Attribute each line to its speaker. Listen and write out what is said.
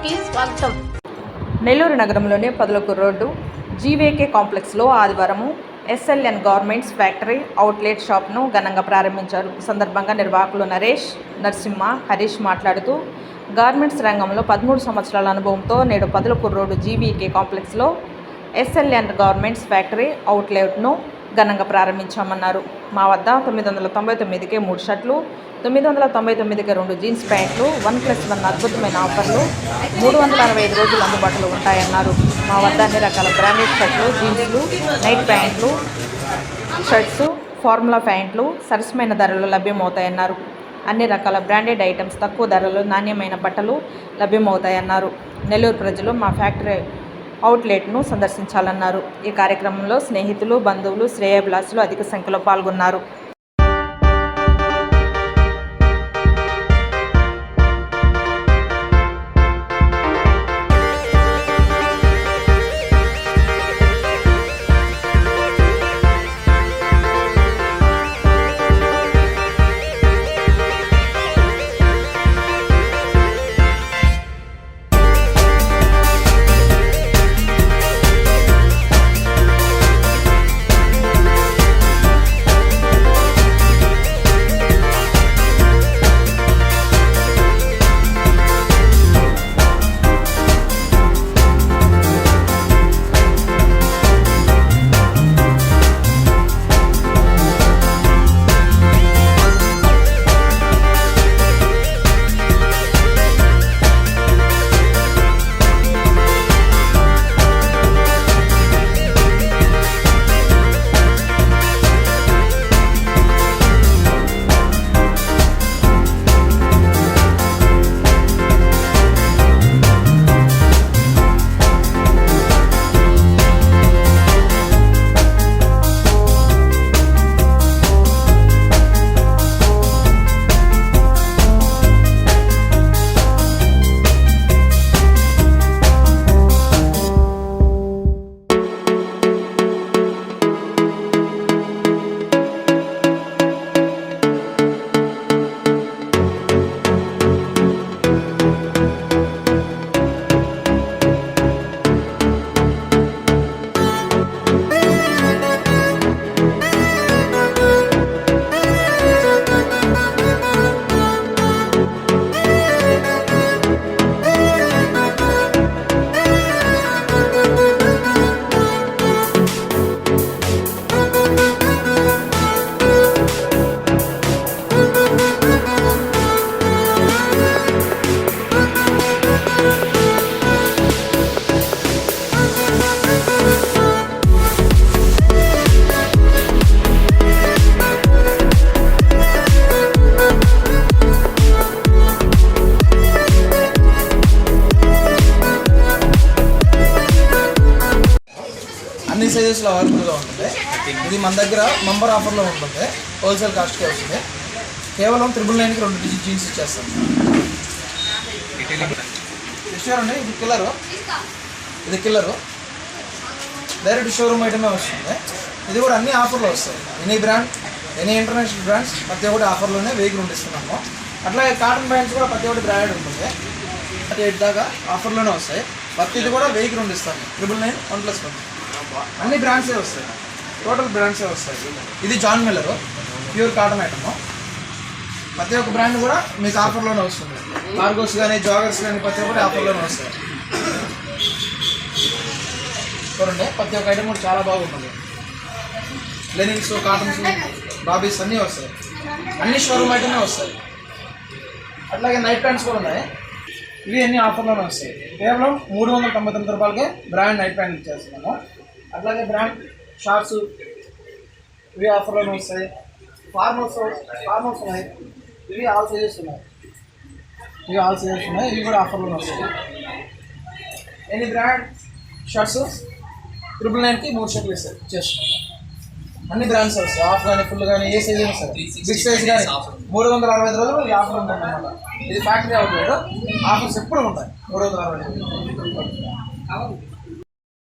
Speaker 1: న్యూస్కి స్వాగతం.
Speaker 2: నెల్లూరు నగరంలోని పదులకూరు రోడ్డు జీవేకే కాంప్లెక్స్లో ఆదివారం ఎస్ఎల్ఎన్ గార్మెంట్స్ ఫ్యాక్టరీ అవుట్లెట్ షాప్ను ఘనంగా ప్రారంభించారు. ఈ సందర్భంగా నిర్వాహకులు నరేష్, నరసింహ, హరీష్ మాట్లాడుతూ గార్మెంట్స్ రంగంలో 13 సంవత్సరాల అనుభవంతో నేడు పదులకూరు రోడ్డు జీవీకే కాంప్లెక్స్లో ఎస్ఎల్ఎన్ గార్మెంట్స్ ఫ్యాక్టరీ అవుట్లెట్ను ఘనంగా ప్రారంభించామన్నారు. మా వద్ద 999కే 3 షర్ట్లు, 999కి 2 జీన్స్ ప్యాంట్లు, 1+1 అద్భుతమైన ఆఫర్లు 365 రోజులు అందుబాటులో ఉంటాయన్నారు. మా వద్ద అన్ని రకాల బ్రాండెడ్ షర్ట్లు, జీన్స్లు, నైట్ ప్యాంట్లు, షర్ట్స్, ఫార్ములా ప్యాంట్లు సరసమైన ధరలు లభ్యమవుతాయన్నారు. అన్ని రకాల బ్రాండెడ్ ఐటమ్స్ తక్కువ ధరలో నాణ్యమైన బట్టలు లభ్యమవుతాయన్నారు. నెల్లూరు ప్రజలు మా ఫ్యాక్టరీ అవుట్లెట్ను సందర్శించాలన్నారు. ఈ కార్యక్రమంలో స్నేహితులు, బంధువులు, శ్రేయోభిలాషులు అధిక సంఖ్యలో పాల్గొన్నారు.
Speaker 3: అన్ని సైజెస్లో అవైలబుల్గా ఉంటుంది. ఇది మన దగ్గర మెంబర్ ఆఫర్లో ఉంటుంది, హోల్సేల్ కాస్ట్కే వస్తుంది. కేవలం 999కి 2 జీన్స్ ఇచ్చేస్తాం. చూడండి, ఇది కిల్లరు డైరెక్ట్ షోరూమ్ ఐటమే వస్తుంది. ఇది కూడా అన్ని ఆఫర్లో వస్తాయి. Any brand, any international brands ప్రతి ఒక్కటి ఆఫర్లోనే 1000 ఇస్తున్నాము. అట్లాగే కాటన్ బ్రాండ్స్ కూడా ప్రతి ఒక్కటి బ్రాండెడ్ ఉంటుంది. 38 దాకా ఆఫర్లోనే వస్తాయి. ప్రతిది కూడా 1000 ఇస్తాము. 999 1+1 అన్ని బ్రాండ్సే వస్తాయి, టోటల్ బ్రాండ్సే వస్తాయి. ఇది John Miller pure cotton item. ప్రతి ఒక్క బ్రాండ్ కూడా మీకు ఆఫర్లోనే వస్తుంది. కార్గోస్ కానీ, జాగర్స్ కానీ ప్రతి ఒక్కటి ఆఫర్లోనే వస్తాయి. చూడండి, ప్రతి ఒక్క ఐటమ్ కూడా చాలా బాగుంటుంది. లెనిన్స్, కాటన్స్, బాబీస్ అన్నీ వస్తాయి. అన్ని షోరూమ్ ఐటమే వస్తాయి. అట్లాగే నైట్ ప్యాంట్స్ కూడా ఉన్నాయి. ఇవి అన్ని ఆఫర్లోనే వస్తాయి. కేవలం 399 రూపాయలకే బ్రాండ్ నైట్ ప్యాంట్ ఇచ్చేస్తున్నాము. అట్లాగే బ్రాండ్ షార్ట్స్ ఇవి ఆఫర్లోనే వస్తాయి. ఫార్మల్స్ ఉన్నాయి. ఇవి ఆల్ సైజెస్ ఉన్నాయి. ఇవి కూడా ఆఫర్లోనే వస్తాయి. ఎనీ బ్రాండ్ షర్ట్స్ 999కి 3 షర్ట్లు ఇచ్చేస్తున్నాం. అన్ని బ్రాండ్స్ వస్తాయి. ఆఫ్ కానీ, ఫుల్ కానీ, ఏ సైజ్ అయినా సరే, బిగ్ సైజ్ కానీ 365 రోజులు ఈ ఆఫర్ ఉంటుంది అన్నమాట. ఇది ఫ్యాక్టరీ అవుట్లెట్. ఆఫర్స్ ఎప్పుడు ఉంటాయి 365.